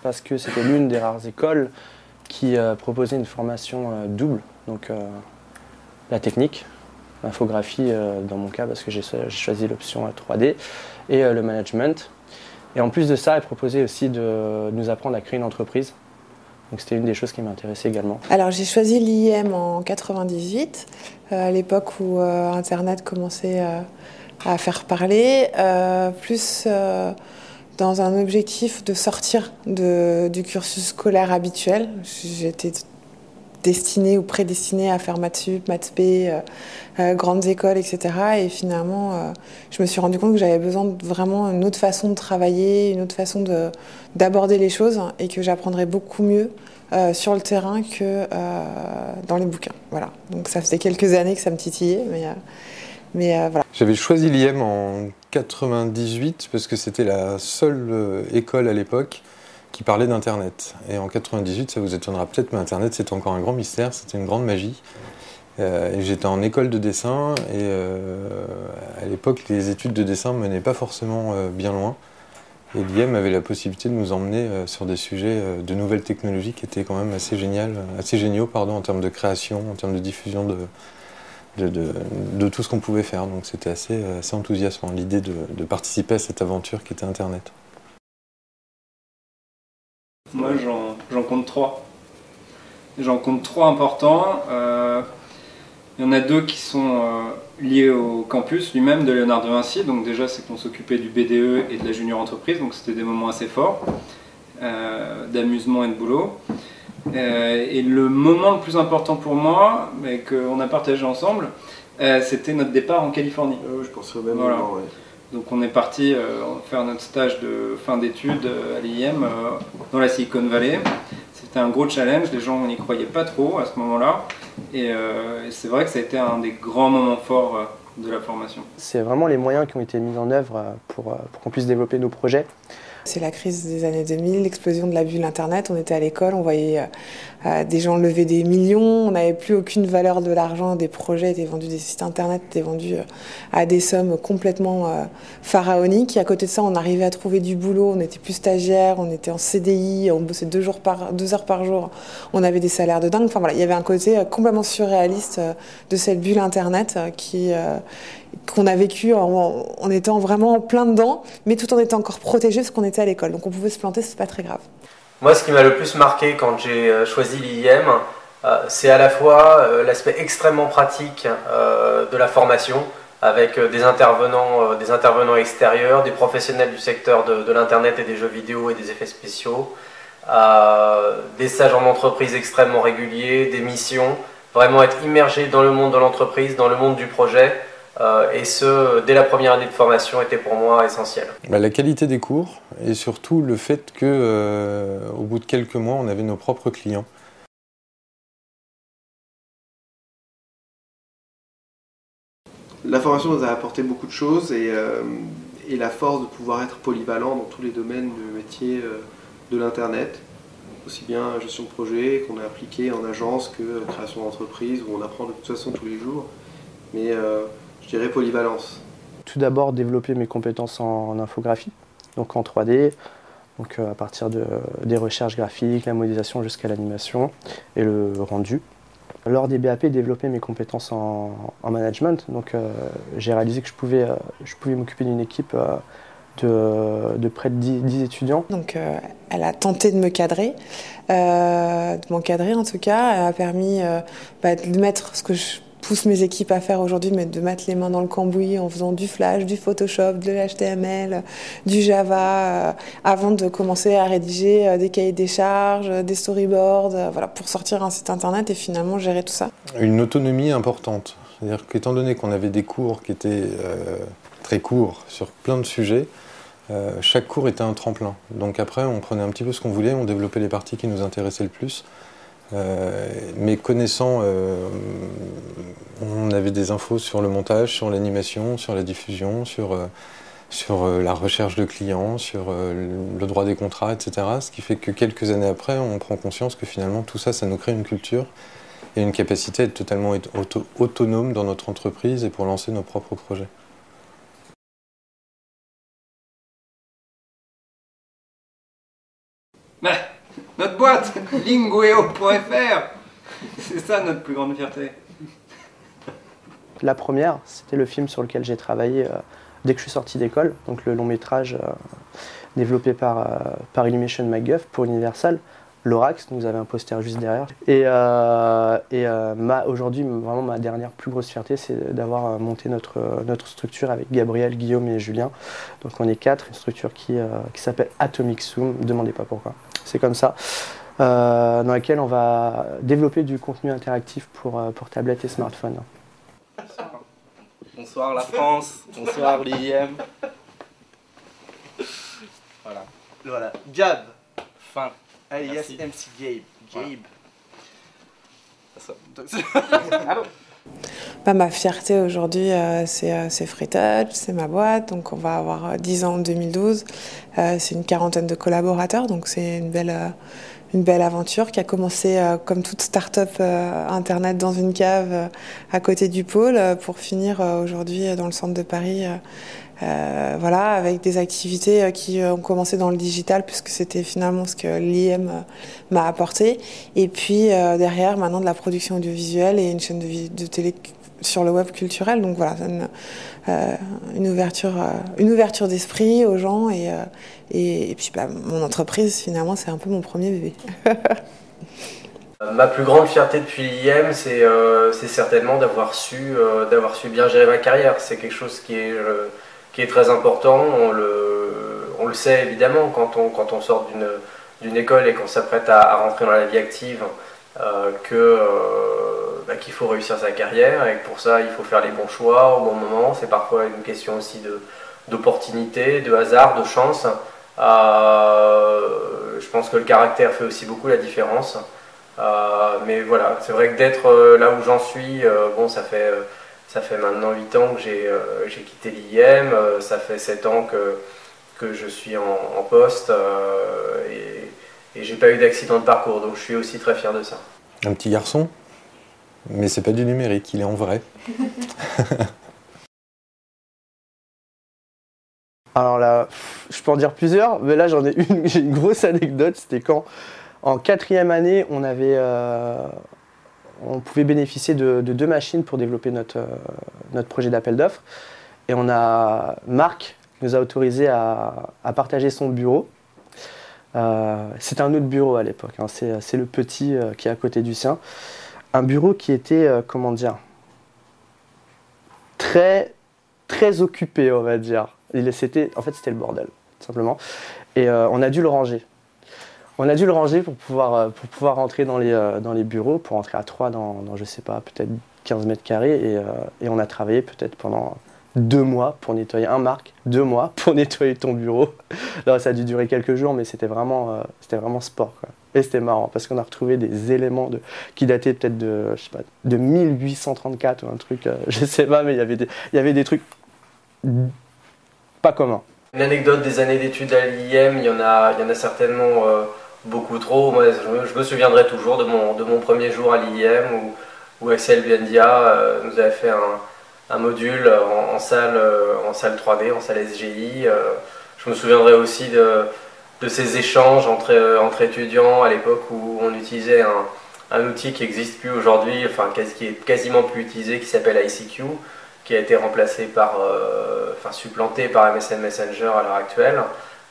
parce que c'était l'une des rares écoles qui proposait une formation double, donc la technique, l'infographie dans mon cas parce que j'ai choisi l'option 3D, et le management. Et en plus de ça, elle proposait aussi de nous apprendre à créer une entreprise. Donc c'était une des choses qui m'intéressait également. Alors j'ai choisi l'IM en 98, à l'époque où Internet commençait à faire parler, plus dans un objectif de sortir du cursus scolaire habituel. J'étais destinée ou prédestinée à faire maths sup, maths spé, grandes écoles, etc. Et finalement, je me suis rendu compte que j'avais besoin de vraiment une autre façon de travailler, une autre façon d'aborder les choses, et que j'apprendrais beaucoup mieux sur le terrain que dans les bouquins. Voilà. Donc ça faisait quelques années que ça me titillait, mais voilà. J'avais choisi l'IM en 98 parce que c'était la seule école à l'époque qui parlait d'Internet. Et en 98, ça vous étonnera peut-être, mais Internet c'était encore un grand mystère, c'était une grande magie. Et j'étais en école de dessin et à l'époque les études de dessin ne menaient pas forcément bien loin. Et l'IM avait la possibilité de nous emmener sur des sujets de nouvelles technologies qui étaient quand même assez géniaux en termes de création, en termes de diffusion de tout ce qu'on pouvait faire. Donc c'était assez enthousiasmant, l'idée de participer à cette aventure qui était Internet. Moi j'en compte trois. J'en compte trois importants. Il y en a deux qui sont liés au campus lui-même de Léonard de Vinci. Donc déjà c'est qu'on s'occupait du BDE et de la junior entreprise, donc c'était des moments assez forts d'amusement et de boulot. Et le moment le plus important pour moi, mais qu'on a partagé ensemble, c'était notre départ en Californie. Je pensais au même voilà. moment, ouais. Donc on est parti faire notre stage de fin d'études à l'IM dans la Silicon Valley. C'était un gros challenge, les gens n'y croyaient pas trop à ce moment-là. Et c'est vrai que ça a été un des grands moments forts de la formation. C'est vraiment les moyens qui ont été mis en œuvre pour qu'on puisse développer nos projets. C'est la crise des années 2000, l'explosion de la bulle Internet. On était à l'école, on voyait des gens lever des millions, on n'avait plus aucune valeur de l'argent, des projets étaient vendus, des sites Internet étaient vendus à des sommes complètement pharaoniques. Et à côté de ça, on arrivait à trouver du boulot, on n'était plus stagiaire, on était en CDI, on bossait 2 heures par jour, on avait des salaires de dingue. Enfin voilà, il y avait un côté complètement surréaliste de cette bulle Internet qu'on a vécu en étant vraiment plein dedans, mais tout en étant encore protégé parce qu'on était à l'école. Donc on pouvait se planter, c'est pas très grave. Moi, ce qui m'a le plus marqué quand j'ai choisi l'IM, c'est à la fois l'aspect extrêmement pratique de la formation, avec des intervenants extérieurs, des professionnels du secteur de l'Internet et des jeux vidéo et des effets spéciaux, des stages en entreprise extrêmement réguliers, des missions, vraiment être immergé dans le monde de l'entreprise, dans le monde du projet. Et ce, dès la première année de formation, était pour moi essentiel. La qualité des cours et surtout le fait qu'au bout de quelques mois, on avait nos propres clients. La formation nous a apporté beaucoup de choses et la force de pouvoir être polyvalent dans tous les domaines du métier de l'Internet, aussi bien gestion de projet qu'on a appliqué en agence que création d'entreprise où on apprend de toute façon tous les jours. Mais je dirais polyvalence. Tout d'abord, développer mes compétences en infographie, donc en 3D, donc à partir des recherches graphiques, la modélisation jusqu'à l'animation et le rendu. Lors des BAP, développer mes compétences en management, donc j'ai réalisé que je pouvais m'occuper d'une équipe de près de 10 étudiants. Donc elle a tenté de me cadrer, de m'encadrer en tout cas. Elle a permis de mettre ce que je pousse mes équipes à faire aujourd'hui, mais de mettre les mains dans le cambouis en faisant du Flash, du Photoshop, de l'HTML, du Java, avant de commencer à rédiger des cahiers des charges, des storyboards, voilà, pour sortir un site internet et finalement gérer tout ça. Une autonomie importante. C'est-à-dire qu'étant donné qu'on avait des cours qui étaient très courts sur plein de sujets, chaque cours était un tremplin. Donc après, on prenait un petit peu ce qu'on voulait, on développait les parties qui nous intéressaient le plus. Mais connaissant, on avait des infos sur le montage, sur l'animation, sur la diffusion, sur la recherche de clients, sur le droit des contrats, etc. Ce qui fait que quelques années après, on prend conscience que finalement tout ça, ça nous crée une culture et une capacité à être totalement autonome dans notre entreprise et pour lancer nos propres projets. Notre boîte, lingueo.fr. C'est ça notre plus grande fierté. La première, c'était le film sur lequel j'ai travaillé dès que je suis sorti d'école, donc le long métrage développé par Illumination MacGuff pour Universal. Lorax, nous avait un poster juste derrière. Aujourd'hui, vraiment ma dernière plus grosse fierté, c'est d'avoir monté notre structure avec Gabriel, Guillaume et Julien. Donc on est 4, une structure qui s'appelle Atomic Zoom, ne demandez pas pourquoi. C'est comme ça. Dans laquelle on va développer du contenu interactif pour tablettes et smartphones. Bonsoir la France, bonsoir l'IM. Voilà. Gab, fin. Alias MC Gabe. Ma fierté aujourd'hui, c'est Free Touch, c'est ma boîte, donc on va avoir 10 ans en 2012. C'est une quarantaine de collaborateurs, donc c'est une belle aventure qui a commencé comme toute start-up internet dans une cave à côté du pôle pour finir aujourd'hui dans le centre de Paris. Avec des activités qui ont commencé dans le digital puisque c'était finalement ce que l'IM m'a apporté. Et puis derrière, maintenant de la production audiovisuelle et une chaîne de télé sur le web culturel. Donc voilà, une ouverture d'esprit aux gens et puis mon entreprise finalement c'est un peu mon premier bébé. Ma plus grande fierté depuis l'IM, c'est certainement d'avoir su bien gérer ma carrière. C'est quelque chose qui est très important. On le sait évidemment quand on sort d'une école et qu'on s'apprête à rentrer dans la vie active, qu'il faut réussir sa carrière et que pour ça il faut faire les bons choix au bon moment. C'est parfois une question aussi d'opportunité, de hasard, de chance. Je pense que le caractère fait aussi beaucoup la différence. Mais voilà, c'est vrai que d'être là où j'en suis, ça fait maintenant 8 ans que j'ai quitté l'IM, ça fait 7 ans que je suis en poste et j'ai pas eu d'accident de parcours, donc je suis aussi très fier de ça. Un petit garçon, mais c'est pas du numérique, il est en vrai. Alors là, je peux en dire plusieurs, mais là j'ai une grosse anecdote, c'était quand en 4e année, on pouvait bénéficier de 2 machines pour développer notre projet d'appel d'offres. Et Marc nous a autorisé à partager son bureau. C'était un autre bureau à l'époque, hein. C'est le petit qui est à côté du sien. Un bureau qui était, très, très occupé, on va dire. En fait, c'était le bordel, tout simplement. Et on a dû le ranger. On a dû le ranger pour pouvoir rentrer dans les bureaux, pour rentrer à 3 dans je sais pas, peut-être 15 mètres carrés. Et on a travaillé peut-être pendant 2 mois pour nettoyer 2 mois pour nettoyer ton bureau. Alors, ça a dû durer quelques jours, mais c'était vraiment sport, quoi. Et c'était marrant parce qu'on a retrouvé des éléments qui dataient peut-être de 1834 ou un truc, je sais pas, mais il y avait des trucs pas communs. Une anecdote des années d'études à l'IM, il y en a certainement beaucoup trop. Moi, je me souviendrai toujours de mon premier jour à l'IM où Axel Biendia nous avait fait un module en salle 3D, en salle SGI. Je me souviendrai aussi de ces échanges entre étudiants à l'époque où on utilisait un outil qui n'existe plus aujourd'hui, qui est quasiment plus utilisé, qui s'appelle ICQ, qui a été supplanté par MSN Messenger à l'heure actuelle.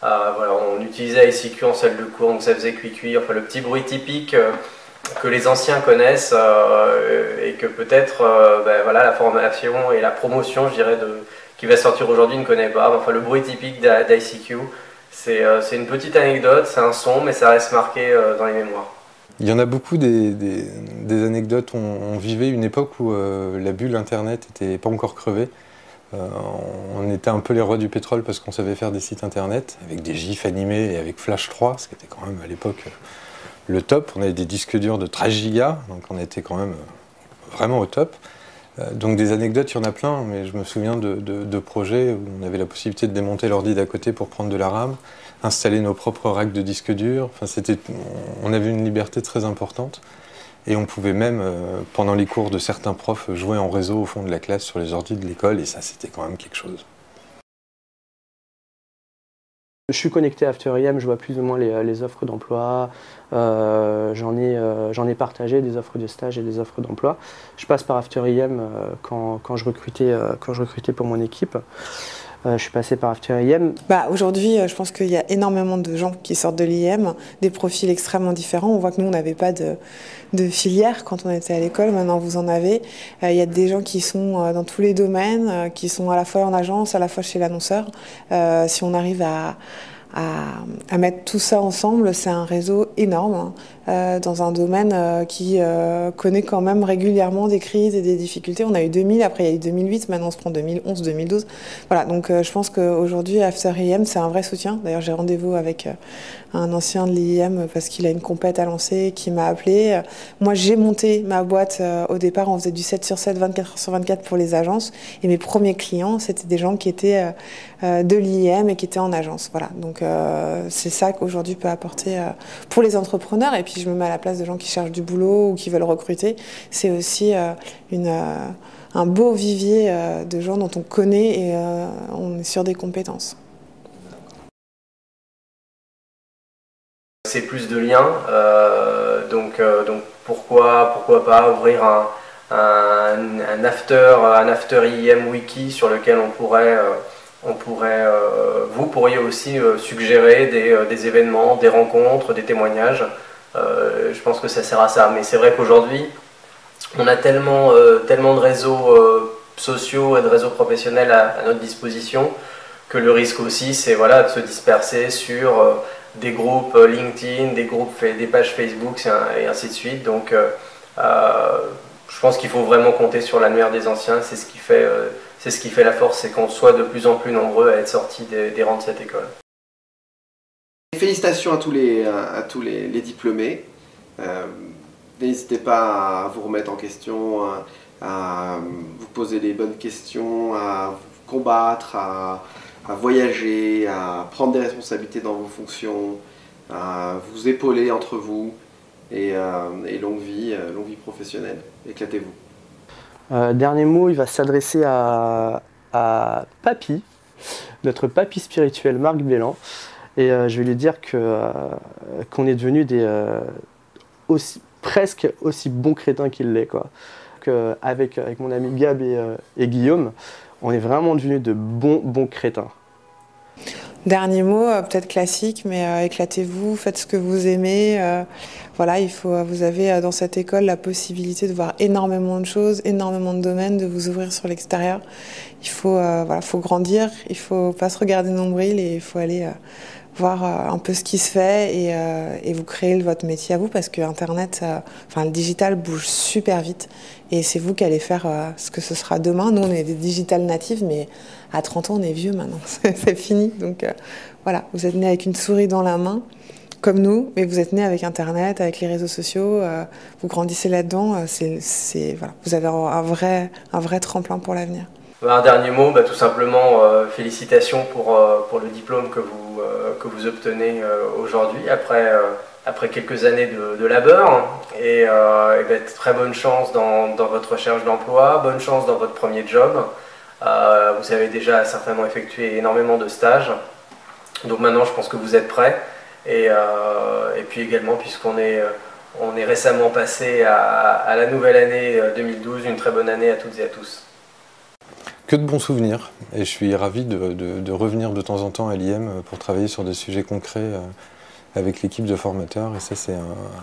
On utilisait ICQ en salle de cours, donc ça faisait cuit-cuit, le petit bruit typique que les anciens connaissent et que peut-être la formation et la promotion, je dirais, qui va sortir aujourd'hui ne connaît pas. Le bruit typique d'ICQ, c'est une petite anecdote, c'est un son, mais ça reste marqué dans les mémoires. Il y en a beaucoup des anecdotes. On vivait une époque où la bulle Internet n'était pas encore crevée. On était un peu les rois du pétrole parce qu'on savait faire des sites Internet avec des gifs animés et avec Flash 3, ce qui était quand même à l'époque le top. On avait des disques durs de 13 gigas, donc on était quand même vraiment au top. Donc des anecdotes, il y en a plein, mais je me souviens de projets où on avait la possibilité de démonter l'ordi d'à côté pour prendre de la RAM, installer nos propres racks de disques durs. On avait une liberté très importante et on pouvait même, pendant les cours de certains profs, jouer en réseau au fond de la classe sur les ordi de l'école, et ça c'était quand même quelque chose. Je suis connecté à AfterIM, je vois plus ou moins les offres d'emploi, j'en ai partagé des offres de stage et des offres d'emploi. Je passe par AfterIM quand je recrutais pour mon équipe. Je suis passé par AfterIM. Aujourd'hui, je pense qu'il y a énormément de gens qui sortent de l'IM, des profils extrêmement différents. On voit que nous, on n'avait pas de filière quand on était à l'école. Maintenant, vous en avez. Il y a des gens qui sont dans tous les domaines, qui sont à la fois en agence, à la fois chez l'annonceur. Si on arrive à mettre tout ça ensemble, c'est un réseau énorme dans un domaine qui connaît quand même régulièrement des crises et des difficultés. On a eu 2000, après il y a eu 2008, maintenant on se prend 2011, 2012. Voilà, donc je pense qu'aujourd'hui AfterIM c'est un vrai soutien. D'ailleurs j'ai rendez-vous avec un ancien de l'IM parce qu'il a une compète à lancer qui m'a appelé. Moi j'ai monté ma boîte au départ, on faisait du 7/7, 24/24 pour les agences et mes premiers clients c'était des gens qui étaient de l'IM et qui étaient en agence. Voilà, donc c'est ça qu'aujourd'hui peut apporter pour les entrepreneurs. Et puis je me mets à la place de gens qui cherchent du boulot ou qui veulent recruter. C'est aussi un beau vivier de gens dont on connaît et on est sûr des compétences. C'est plus de liens, donc pourquoi pas ouvrir un after IM wiki sur lequel vous pourriez aussi suggérer des événements, des rencontres, des témoignages. Je pense que ça sert à ça. Mais c'est vrai qu'aujourd'hui, on a tellement de réseaux sociaux et de réseaux professionnels à notre disposition que le risque aussi, c'est de se disperser sur des groupes LinkedIn, des pages Facebook et ainsi de suite. Donc, je pense qu'il faut vraiment compter sur l'annuaire des anciens. C'est ce qui fait la force, c'est qu'on soit de plus en plus nombreux à être sortis des rangs de cette école. Félicitations à tous les diplômés. N'hésitez pas à vous remettre en question, à vous poser les bonnes questions, à combattre, à voyager, à prendre des responsabilités dans vos fonctions, à vous épauler entre vous et longue vie professionnelle. Éclatez-vous. Dernier mot, il va s'adresser à Papy, notre papy spirituel Marc Bélan. Et je vais lui dire qu'on est devenus presque aussi bons crétins qu'il l'est. Avec mon ami Gab et Guillaume, on est vraiment devenus de bons crétins. Dernier mot, peut-être classique, mais éclatez-vous, faites ce que vous aimez. Voilà, vous avez dans cette école la possibilité de voir énormément de choses, énormément de domaines, de vous ouvrir sur l'extérieur. Il faut grandir, il ne faut pas se regarder nombril et il faut aller voir un peu ce qui se fait et vous créer votre métier à vous parce que Internet, le digital bouge super vite et c'est vous qui allez faire ce que ce sera demain. Nous, on est des digital natives, mais à 30 ans, on est vieux maintenant, c'est fini. Donc voilà, vous êtes nés avec une souris dans la main, comme nous, mais vous êtes nés avec Internet, avec les réseaux sociaux, vous grandissez là-dedans, vous avez un vrai tremplin pour l'avenir. Un dernier mot, tout simplement, félicitations pour le diplôme que vous obtenez aujourd'hui, après quelques années de labeur. Et très bonne chance dans votre recherche d'emploi, bonne chance dans votre premier job. Vous avez déjà certainement effectué énormément de stages. Donc maintenant, je pense que vous êtes prêts. Et puis également, puisqu'on est récemment passé à la nouvelle année 2012, une très bonne année à toutes et à tous. Que de bons souvenirs, et je suis ravi de revenir de temps en temps à l'IM pour travailler sur des sujets concrets avec l'équipe de formateurs, et ça c'est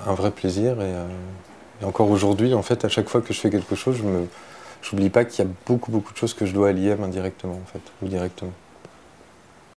un vrai plaisir. Et encore aujourd'hui, en fait, à chaque fois que je fais quelque chose, je n'oublie pas qu'il y a beaucoup de choses que je dois à l'IM indirectement, en fait, ou directement.